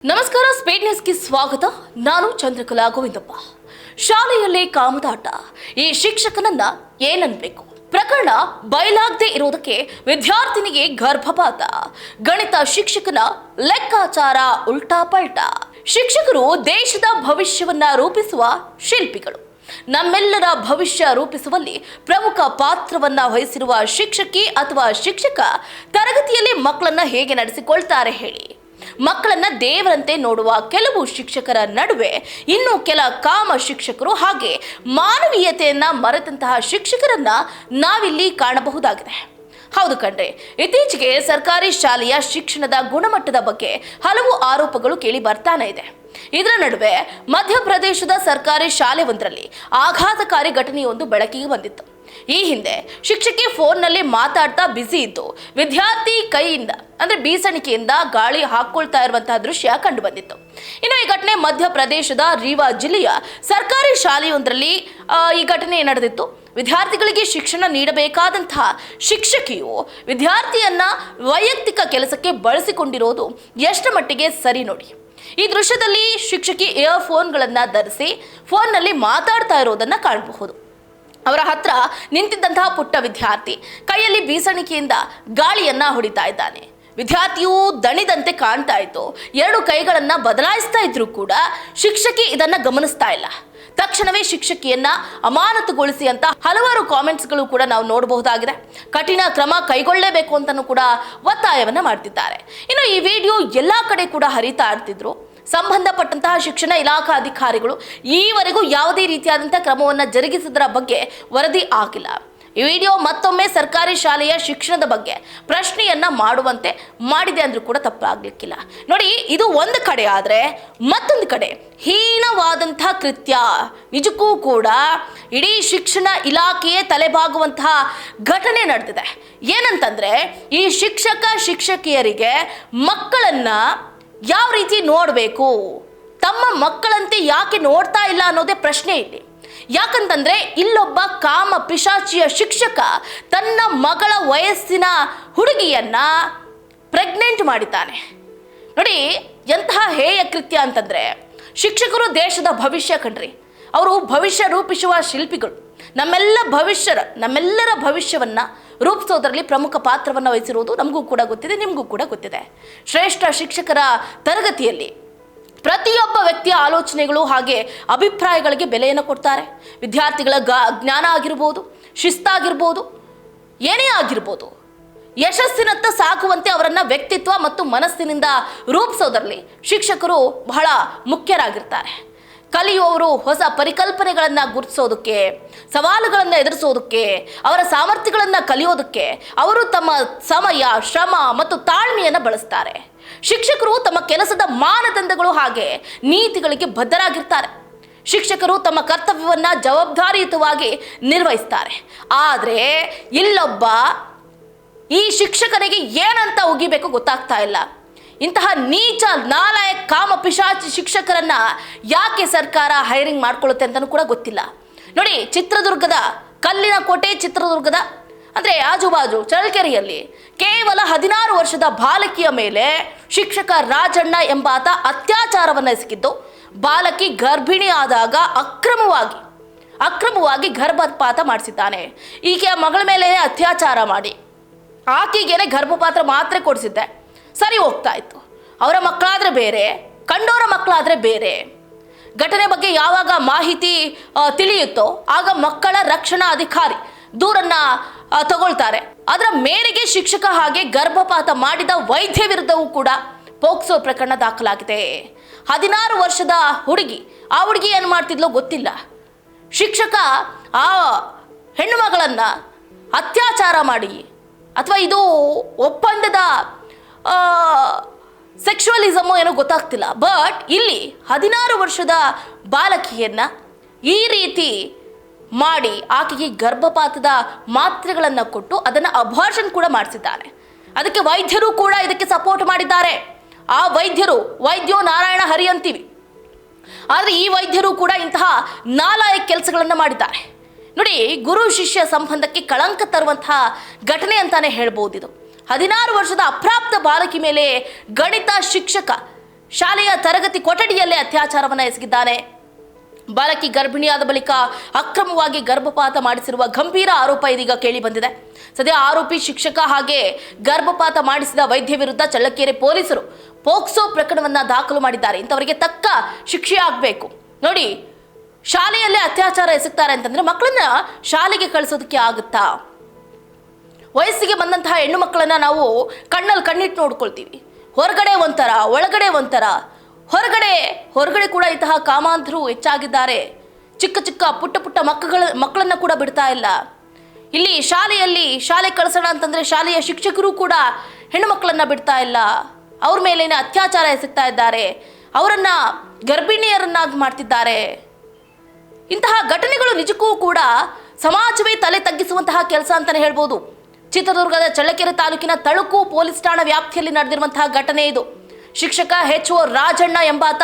ನಮಸ್ಕಾರ, ಸ್ಪೀಡ್ ನ್ಯೂಸ್ಗೆ ಸ್ವಾಗತ. ನಾನು ಚಂದ್ರಕಲಾ ಗೋವಿಂದಪ್ಪ. ಶಾಲೆಯಲ್ಲಿ ಕಾಮದಾಟ, ಈ ಶಿಕ್ಷಕನನ್ನ ಏನನ್ಬೇಕು? ಪ್ರಕರಣ ಬಯಲಾಗದೆ ಇರುವುದಕ್ಕೆ ವಿದ್ಯಾರ್ಥಿನಿಗೆ ಗರ್ಭಪಾತ, ಗಣಿತ ಶಿಕ್ಷಕನ ಲೆಕ್ಕಾಚಾರ ಉಲ್ಟಾ ಪಲ್ಟಾ. ಶಿಕ್ಷಕರು ದೇಶದ ಭವಿಷ್ಯವನ್ನ ರೂಪಿಸುವ ಶಿಲ್ಪಿಗಳು. ನಮ್ಮೆಲ್ಲರ ಭವಿಷ್ಯ ರೂಪಿಸುವಲ್ಲಿ ಪ್ರಮುಖ ಪಾತ್ರವನ್ನ ವಹಿಸಿರುವ ಶಿಕ್ಷಕಿ ಅಥವಾ ಶಿಕ್ಷಕ ತರಗತಿಯಲ್ಲಿ ಮಕ್ಕಳನ್ನ ಹೇಗೆ ನಡೆಸಿಕೊಳ್ತಾರೆ ಹೇಳಿ? ಮಕ್ಕಳನ್ನ ದೇವರಂತೆ ನೋಡುವ ಕೆಲವು ಶಿಕ್ಷಕರ ನಡುವೆ ಇನ್ನು ಕೆಲ ಕಾಮ ಶಿಕ್ಷಕರು ಹಾಗೆ ಮಾನವೀಯತೆಯನ್ನ ಮರೆತಂತಹ ಶಿಕ್ಷಕರನ್ನ ನಾವಿಲ್ಲಿ ಕಾಣಬಹುದಾಗಿದೆ. ಹೌದು ಕಣ್ರೆ, ಇತ್ತೀಚೆಗೆ ಸರ್ಕಾರಿ ಶಾಲೆಯ ಶಿಕ್ಷಣದ ಗುಣಮಟ್ಟದ ಬಗ್ಗೆ ಹಲವು ಆರೋಪಗಳು ಕೇಳಿ ಬರ್ತಾನೆ ಇದೆ. ಇದರ ನಡುವೆ ಮಧ್ಯಪ್ರದೇಶದ ಸರ್ಕಾರಿ ಶಾಲೆ ಒಂದರಲ್ಲಿ ಆಘಾತಕಾರಿ ಘಟನೆಯೊಂದು ಬೆಳಕಿಗೆ ಬಂದಿತ್ತು. ಈ ಹಿಂದೆ ಶಿಕ್ಷಕಿ ಫೋನ್ನಲ್ಲಿ ಮಾತಾಡ್ತಾ ಬ್ಯುಸಿ ಇದ್ದು ವಿದ್ಯಾರ್ಥಿ ಕೈಯಿಂದ ಅಂದ್ರೆ ಬೀಸಣಿಕೆಯಿಂದ ಗಾಳಿ ಹಾಕೊಳ್ತಾ ಇರುವಂತಹ ದೃಶ್ಯ ಕಂಡು ಬಂದಿತ್ತು. ಇನ್ನು ಈ ಘಟನೆ ಮಧ್ಯಪ್ರದೇಶದ ರೀವಾ ಜಿಲ್ಲೆಯ ಸರ್ಕಾರಿ ಶಾಲೆಯೊಂದರಲ್ಲಿ ಈ ಘಟನೆ ನಡೆದಿತ್ತು. ವಿದ್ಯಾರ್ಥಿಗಳಿಗೆ ಶಿಕ್ಷಣ ನೀಡಬೇಕಾದಂತಹ ಶಿಕ್ಷಕಿಯು ವಿದ್ಯಾರ್ಥಿಯನ್ನ ವೈಯಕ್ತಿಕ ಕೆಲಸಕ್ಕೆ ಬಳಸಿಕೊಂಡಿರೋದು ಎಷ್ಟು ಮಟ್ಟಿಗೆ ಸರಿ ನೋಡಿ. ಈ ದೃಶ್ಯದಲ್ಲಿ ಶಿಕ್ಷಕಿ ಇಯರ್ಫೋನ್ಗಳನ್ನು ಧರಿಸಿ ಫೋನ್ನಲ್ಲಿ ಮಾತಾಡ್ತಾ ಇರೋದನ್ನ ಕಾಣಬಹುದು. ಅವರ ಹತ್ರ ನಿಂತಿದ್ದಂತಹ ಪುಟ್ಟ ವಿದ್ಯಾರ್ಥಿ ಕೈಯಲ್ಲಿ ಬೀಸಣಿಕೆಯಿಂದ ಗಾಳಿಯನ್ನ ಹೊಡಿತಾ ಇದ್ದಾನೆ. ವಿದ್ಯಾರ್ಥಿಯು ದಣಿದಂತೆ ಕಾಣ್ತಾ ಇತ್ತು. ಎರಡು ಕೈಗಳನ್ನ ಬದಲಾಯಿಸ್ತಾ ಇದ್ರು ಕೂಡ ಶಿಕ್ಷಕಿ ಇದನ್ನ ಗಮನಿಸ್ತಾ ಇಲ್ಲ. ತಕ್ಷಣವೇ ಶಿಕ್ಷಕಿಯನ್ನ ಅಮಾನತುಗೊಳಿಸಿ ಅಂತ ಹಲವಾರು ಕಾಮೆಂಟ್ಸ್ಗಳು ಕೂಡ ನಾವು ನೋಡಬಹುದಾಗಿದೆ. ಕಠಿಣ ಕ್ರಮ ಕೈಗೊಳ್ಳಲೇಬೇಕು ಅಂತಲೂ ಕೂಡ ಒತ್ತಾಯವನ್ನ ಮಾಡ್ತಿದ್ದಾರೆ. ಇನ್ನು ಈ ವಿಡಿಯೋ ಎಲ್ಲಾ ಕಡೆ ಕೂಡ ಹರಿತಾ ಇರ್ತಿದ್ರು. ಸಂಬಂಧಪಟ್ಟಂತಹ ಶಿಕ್ಷಣ ಇಲಾಖಾ ಅಧಿಕಾರಿಗಳು ಈವರೆಗೂ ಯಾವುದೇ ರೀತಿಯಾದಂತಹ ಕ್ರಮವನ್ನು ಜರುಗಿಸಿದರ ಬಗ್ಗೆ ವರದಿ ಆಗಿಲ್ಲ. ಈ ವಿಡಿಯೋ ಮತ್ತೊಮ್ಮೆ ಸರ್ಕಾರಿ ಶಾಲೆಯ ಶಿಕ್ಷಣದ ಬಗ್ಗೆ ಪ್ರಶ್ನೆಯನ್ನ ಮಾಡುವಂತೆ ಮಾಡಿದೆ ಅಂದ್ರೂ ಕೂಡ ತಪ್ಪಾಗ್ಲಿಕ್ಕಿಲ್ಲ. ನೋಡಿ, ಇದು ಒಂದು ಕಡೆ ಆದ್ರೆ ಮತ್ತೊಂದು ಕಡೆ ಹೀನವಾದಂತಹ ಕೃತ್ಯ. ನಿಜಕ್ಕೂ ಕೂಡ ಇಡೀ ಶಿಕ್ಷಣ ಇಲಾಖೆಯೇ ತಲೆಬಾಗುವಂತಹ ಘಟನೆ ನಡೆದಿದೆ. ಏನಂತಂದ್ರೆ, ಈ ಶಿಕ್ಷಕಿಯರಿಗೆ ಮಕ್ಕಳನ್ನ ಯಾವ ರೀತಿ ನೋಡಬೇಕು, ತಮ್ಮ ಮಕ್ಕಳಂತೆ ಯಾಕೆ ನೋಡ್ತಾ ಇಲ್ಲ ಅನ್ನೋದೇ ಪ್ರಶ್ನೆ ಇಲ್ಲಿ. ಯಾಕಂತಂದ್ರೆ ಇಲ್ಲೊಬ್ಬ ಕಾಮ ಪಿಶಾಚಿಯ ಶಿಕ್ಷಕ ತನ್ನ ಮಗಳ ವಯಸ್ಸಿನ ಹುಡುಗಿಯನ್ನ ಪ್ರೆಗ್ನೆಂಟ್ ಮಾಡಿದ್ದಾನೆ. ನೋಡಿ, ಎಂತಹ ಹೇಯ ಕೃತ್ಯ ಅಂತಂದ್ರೆ, ಶಿಕ್ಷಕರು ದೇಶದ ಭವಿಷ್ಯ ಕಣ್ರಿ. ಅವರು ಭವಿಷ್ಯ ರೂಪಿಸುವ ಶಿಲ್ಪಿಗಳು. ನಮ್ಮೆಲ್ಲರ ಭವಿಷ್ಯವನ್ನ ರೂಪಿಸೋದರಲ್ಲಿ ಪ್ರಮುಖ ಪಾತ್ರವನ್ನು ವಹಿಸಿರುವುದು ನಮಗೂ ಕೂಡ ಗೊತ್ತಿದೆ, ನಿಮಗೂ ಕೂಡ ಗೊತ್ತಿದೆ. ಶ್ರೇಷ್ಠ ಶಿಕ್ಷಕರ ತರಗತಿಯಲ್ಲಿ ಪ್ರತಿಯೊಬ್ಬ ವ್ಯಕ್ತಿಯ ಆಲೋಚನೆಗಳು ಹಾಗೆ ಅಭಿಪ್ರಾಯಗಳಿಗೆ ಬೆಲೆಯನ್ನು ಕೊಡ್ತಾರೆ. ವಿದ್ಯಾರ್ಥಿಗಳ ಜ್ಞಾನ ಆಗಿರ್ಬೋದು, ಶಿಸ್ತಾಗಿರ್ಬೋದು, ಏನೇ ಆಗಿರ್ಬೋದು, ಯಶಸ್ಸಿನತ್ತ ಸಾಗುವಂತೆ ಅವರನ್ನ ವ್ಯಕ್ತಿತ್ವ ಮತ್ತು ಮನಸ್ಸಿನಿಂದ ರೂಪಿಸೋದರಲ್ಲಿ ಶಿಕ್ಷಕರು ಬಹಳ ಮುಖ್ಯರಾಗಿರ್ತಾರೆ. ಕಲಿಯುವವರು ಹೊಸ ಪರಿಕಲ್ಪನೆಗಳನ್ನು ಗುರುತಿಸೋದಕ್ಕೆ, ಸವಾಲುಗಳನ್ನು ಎದುರಿಸೋದಕ್ಕೆ, ಅವರ ಸಾಮರ್ಥ್ಯಗಳನ್ನು ಕಲಿಯೋದಕ್ಕೆ ಅವರು ತಮ್ಮ ಸಮಯ, ಶ್ರಮ ಮತ್ತು ತಾಳ್ಮೆಯನ್ನು ಬಳಸ್ತಾರೆ. ಶಿಕ್ಷಕರು ತಮ್ಮ ಕೆಲಸದ ಮಾನದಂಡಗಳು ಹಾಗೆ ನೀತಿಗಳಿಗೆ ಬದ್ಧರಾಗಿರ್ತಾರೆ. ಶಿಕ್ಷಕರು ತಮ್ಮ ಕರ್ತವ್ಯವನ್ನ ಜವಾಬ್ದಾರಿಯುತವಾಗಿ ನಿರ್ವಹಿಸ್ತಾರೆ. ಆದರೆ ಇಲ್ಲೊಬ್ಬ ಈ ಶಿಕ್ಷಕನಿಗೆ ಏನಂತ ಉಗಿಬೇಕು ಗೊತ್ತಾಗ್ತಾ ಇಲ್ಲ. ಇಂತಹ ನೀಚ ನಾಲಾಯ ಕಾಮ ಪಿಶಾಚಿ ಶಿಕ್ಷಕರನ್ನ ಯಾಕೆ ಸರ್ಕಾರ ಹೈರಿಂಗ್ ಮಾಡ್ಕೊಳ್ಳುತ್ತೆ ಅಂತಲೂ ಕೂಡ ಗೊತ್ತಿಲ್ಲ. ನೋಡಿ, ಚಿತ್ರದುರ್ಗದ ಕಲ್ಲಿನ ಕೋಟೆ, ಚಿತ್ರದುರ್ಗದ ಅಂದರೆ ಆಜುಬಾಜು ಚಳ್ಳಕೆರೆಯಲ್ಲಿ ಕೇವಲ 16 ವರ್ಷದ ಬಾಲಕಿಯ ಮೇಲೆ ಶಿಕ್ಷಕ ರಾಜಣ್ಣ ಎಂಬಾತ ಅತ್ಯಾಚಾರವನ್ನು ಎಸಗಿದ್ದು, ಬಾಲಕಿ ಗರ್ಭಿಣಿ ಆದಾಗ ಅಕ್ರಮವಾಗಿ ಗರ್ಭಪಾತ ಮಾಡಿಸಿದ್ದಾನೆ. ಈಕೆಯ ಮಗಳ ಮೇಲೆ ಅತ್ಯಾಚಾರ ಮಾಡಿ ಆಕೆಗೇನೆ ಗರ್ಭಪಾತ ಮಾತ್ರ ಕೊಡಿಸಿದ್ದೆ, ಸರಿ ಹೋಗ್ತಾ ಇತ್ತು. ಅವರ ಮಕ್ಕಳಾದ್ರೆ ಬೇರೆ, ಕಂಡೋರ ಮಕ್ಕಳಾದ್ರೆ ಬೇರೆ. ಘಟನೆ ಬಗ್ಗೆ ಯಾವಾಗ ಮಾಹಿತಿ ತಿಳಿಯುತ್ತೋ ಆಗ ಮಕ್ಕಳ ರಕ್ಷಣಾ ಅಧಿಕಾರಿ ದೂರನ್ನ ತಗೊಳ್ತಾರೆ. ಅದರ ಮೇರೆಗೆ ಶಿಕ್ಷಕ ಹಾಗೆ ಗರ್ಭಪಾತ ಮಾಡಿದ ವೈದ್ಯ ವಿರುದ್ಧವೂ ಕೂಡ ಪೋಕ್ಸೋ ಪ್ರಕರಣ ದಾಖಲಾಗಿದೆ. 16 ವರ್ಷದ ಹುಡುಗಿ, ಆ ಹುಡುಗಿ ಏನು ಮಾಡ್ತಿದ್ಲೋ ಗೊತ್ತಿಲ್ಲ. ಶಿಕ್ಷಕ ಆ ಹೆಣ್ಣು ಮಗಳನ್ನ ಅತ್ಯಾಚಾರ ಮಾಡಿ, ಅಥವಾ ಇದು ಒಪ್ಪಂದದ ಸೆಕ್ಷುವಲಿಸಮು ಏನೋ ಗೊತ್ತಾಗ್ತಿಲ್ಲ. ಬಟ್ ಇಲ್ಲಿ 16 ವರ್ಷದ ಬಾಲಕಿಯನ್ನ ಈ ರೀತಿ ಮಾಡಿ ಆಕೆಗೆ ಗರ್ಭಪಾತದ ಮಾತ್ರೆಗಳನ್ನು ಕೊಟ್ಟು ಅದನ್ನು ಅಬಾರ್ಷನ್ ಕೂಡ ಮಾಡಿಸಿದ್ದಾನೆ. ಅದಕ್ಕೆ ವೈದ್ಯರು ಕೂಡ ಇದಕ್ಕೆ ಸಪೋರ್ಟ್ ಮಾಡಿದ್ದಾರೆ. ಆ ವೈದ್ಯೋ ನಾರಾಯಣ ಹರಿ ಅಂತೀವಿ, ಆದರೆ ಈ ವೈದ್ಯರು ಕೂಡ ಇಂತಹ ನಾಲಾಯಕ ಕೆಲಸಗಳನ್ನು ಮಾಡಿದ್ದಾರೆ. ನೋಡಿ, ಗುರು ಶಿಷ್ಯ ಸಂಬಂಧಕ್ಕೆ ಕಳಂಕ ತರುವಂತಹ ಘಟನೆ ಅಂತಾನೆ ಹೇಳ್ಬೋದು ಇದು. 16 ವರ್ಷದ ಅಪ್ರಾಪ್ತ ಬಾಲಕಿ ಮೇಲೆ ಗಣಿತ ಶಿಕ್ಷಕ ಶಾಲೆಯ ತರಗತಿ ಕೊಠಡಿಯಲ್ಲೇ ಅತ್ಯಾಚಾರವನ್ನು ಎಸಗಿದ್ದಾನೆ. ಬಾಲಕಿ ಗರ್ಭಿಣಿಯಾದ ಬಳಿಕ ಅಕ್ರಮವಾಗಿ ಗರ್ಭಪಾತ ಮಾಡಿಸಿರುವ ಗಂಭೀರ ಆರೋಪ ಇದೀಗ ಕೇಳಿ ಬಂದಿದೆ. ಸದ್ಯ ಆರೋಪಿ ಶಿಕ್ಷಕ ಹಾಗೆ ಗರ್ಭಪಾತ ಮಾಡಿಸಿದ ವೈದ್ಯ ವಿರುದ್ಧ ಚಳ್ಳಕೆರೆ ಪೊಲೀಸರು ಪೋಕ್ಸೋ ಪ್ರಕರಣವನ್ನ ದಾಖಲು ಮಾಡಿದ್ದಾರೆ. ಇಂಥವರಿಗೆ ತಕ್ಕ ಶಿಕ್ಷೆ ಆಗಬೇಕು. ನೋಡಿ, ಶಾಲೆಯಲ್ಲೇ ಅತ್ಯಾಚಾರ ಎಸಗ್ತಾರೆ ಅಂತಂದ್ರೆ ಮಕ್ಕಳನ್ನ ಶಾಲೆಗೆ ಕಳಿಸೋದಕ್ಕೆ ಆಗುತ್ತಾ? ವಯಸ್ಸಿಗೆ ಬಂದಂತಹ ಹೆಣ್ಣು ಮಕ್ಕಳನ್ನ ನಾವು ಕಣ್ಣಲ್ಲಿ ಕಣ್ಣಿಟ್ಟು ನೋಡ್ಕೊಳ್ತೀವಿ. ಹೊರಗಡೆ ಒಂಥರ, ಒಳಗಡೆ ಒಂಥರ. ಹೊರಗಡೆ ಕೂಡ ಇಂತಹ ಕಾಮಾಂಧರು ಹೆಚ್ಚಾಗಿದ್ದಾರೆ. ಚಿಕ್ಕ ಚಿಕ್ಕ ಪುಟ್ಟ ಮಕ್ಕಳನ್ನ ಕೂಡ ಬಿಡ್ತಾ ಇಲ್ಲ. ಇಲ್ಲಿ ಶಾಲೆ ಕಳಿಸೋಣ ಅಂತಂದ್ರೆ ಶಾಲೆಯ ಶಿಕ್ಷಕರು ಕೂಡ ಹೆಣ್ಣು ಮಕ್ಕಳನ್ನ ಬಿಡ್ತಾ ಇಲ್ಲ. ಅವ್ರ ಮೇಲೇನೆ ಅತ್ಯಾಚಾರ ಎಸಗ್ತಾ ಇದ್ದಾರೆ. ಅವರನ್ನ ಗರ್ಭಿಣಿಯರನ್ನಾಗಿ ಮಾಡ್ತಿದ್ದಾರೆ. ಇಂತಹ ಘಟನೆಗಳು ನಿಜಕ್ಕೂ ಕೂಡ ಸಮಾಜವೇ ತಲೆ ತಗ್ಗಿಸುವಂತಹ ಕೆಲಸ ಅಂತಾನೆ ಹೇಳ್ಬೋದು. ಚಿತ್ರದುರ್ಗದ ಚಳ್ಳಕೆರೆ ತಾಲೂಕಿನ ತಳುಕು ಪೊಲೀಸ್ ಠಾಣಾ ವ್ಯಾಪ್ತಿಯಲ್ಲಿ ನಡೆದಿರುವಂತಹ ಘಟನೆ ಇದು. ಶಿಕ್ಷಕ HO ರಾಜಣ್ಣ ಎಂಬಾತ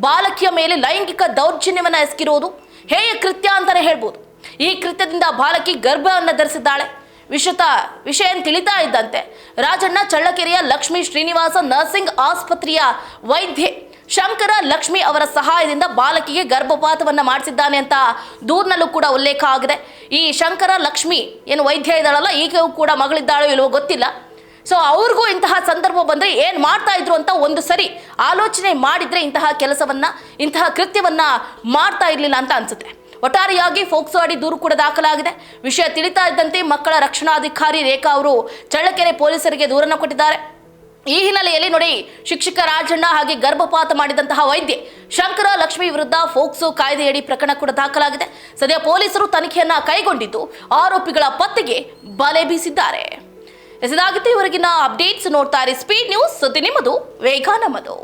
ಬಾಲಕಿಯ ಮೇಲೆ ಲೈಂಗಿಕ ದೌರ್ಜನ್ಯವನ್ನು ಎಸಗಿರೋದು ಹೇಯ ಕೃತ್ಯ ಅಂತಾನೆ ಹೇಳ್ಬೋದು. ಈ ಕೃತ್ಯದಿಂದ ಬಾಲಕಿ ಗರ್ಭವನ್ನು ಧರಿಸಿದ್ದಾಳೆ. ವಿಷಯ ತಿಳಿತಾ ಇದ್ದಂತೆ ರಾಜಣ್ಣ ಚಳ್ಳಕೆರೆಯ ಲಕ್ಷ್ಮೀ ಶ್ರೀನಿವಾಸ ನರ್ಸಿಂಗ್ ಆಸ್ಪತ್ರೆಯ ವೈದ್ಯೆ ಶಂಕರ ಲಕ್ಷ್ಮಿ ಅವರ ಸಹಾಯದಿಂದ ಬಾಲಕಿಗೆ ಗರ್ಭಪಾತವನ್ನ ಮಾಡಿಸಿದ್ದಾನೆ ಅಂತ ದೂರಿನಲ್ಲೂ ಕೂಡ ಉಲ್ಲೇಖ ಆಗಿದೆ. ಈ ಶಂಕರ ಲಕ್ಷ್ಮಿ ಏನು ವೈದ್ಯ ಇದ್ದಾಳಲ್ಲ, ಈಗಲೂ ಕೂಡ ಮಗಳಿದ್ದಾಳೋ ಇಲ್ವೋ ಗೊತ್ತಿಲ್ಲ. ಸೊ ಅವ್ರಿಗೂ ಇಂತಹ ಸಂದರ್ಭ ಬಂದರೆ ಏನು ಮಾಡ್ತಾ ಇದ್ರು ಅಂತ ಒಂದು ಸರಿ ಆಲೋಚನೆ ಮಾಡಿದ್ರೆ ಇಂತಹ ಕೃತ್ಯವನ್ನ ಮಾಡ್ತಾ ಇರಲಿಲ್ಲ ಅಂತ ಅನ್ಸುತ್ತೆ. ಒಟ್ಟಾರೆಯಾಗಿ ಫೋಕ್ಸೋ ಅಡಿ ದೂರು ಕೂಡ ದಾಖಲಾಗಿದೆ. ವಿಷಯ ತಿಳಿತಾ ಇದ್ದಂತೆ ಮಕ್ಕಳ ರಕ್ಷಣಾಧಿಕಾರಿ ರೇಖಾ ಅವರು ಚಳ್ಳಕೆರೆ ಪೊಲೀಸರಿಗೆ ದೂರನ್ನು ಕೊಟ್ಟಿದ್ದಾರೆ. ಈ ಹಿನ್ನೆಲೆಯಲ್ಲಿ ನೋಡಿ, ಶಿಕ್ಷಕ ರಾಜಣ್ಣ ಹಾಗೆ ಗರ್ಭಪಾತ ಮಾಡಿದಂತಹ ವೈದ್ಯೆ ಶಂಕರ ಲಕ್ಷ್ಮಿ ವಿರುದ್ಧ ಫೋಕ್ಸೋ ಕಾಯ್ದೆಯಡಿ ಪ್ರಕರಣ ಕೂಡ ದಾಖಲಾಗಿದೆ. ಸದ್ಯ ಪೊಲೀಸರು ತನಿಖೆಯನ್ನ ಕೈಗೊಂಡಿದ್ದು ಆರೋಪಿಗಳ ಪತ್ತೆಗೆ ಬಲೆ ಬೀಸಿದ್ದಾರೆ. ಇದಾಗಿತ್ತು ಇವರೆಗಿನ ಅಪ್ಡೇಟ್ಸ್. ನೋಡ್ತಾ ಇರಿ ಸ್ಪೀಡ್ ನ್ಯೂಸ್. ಸುದ್ದಿ ನಿಮ್ಮದು, ವೇಗ ನಮ್ಮದು.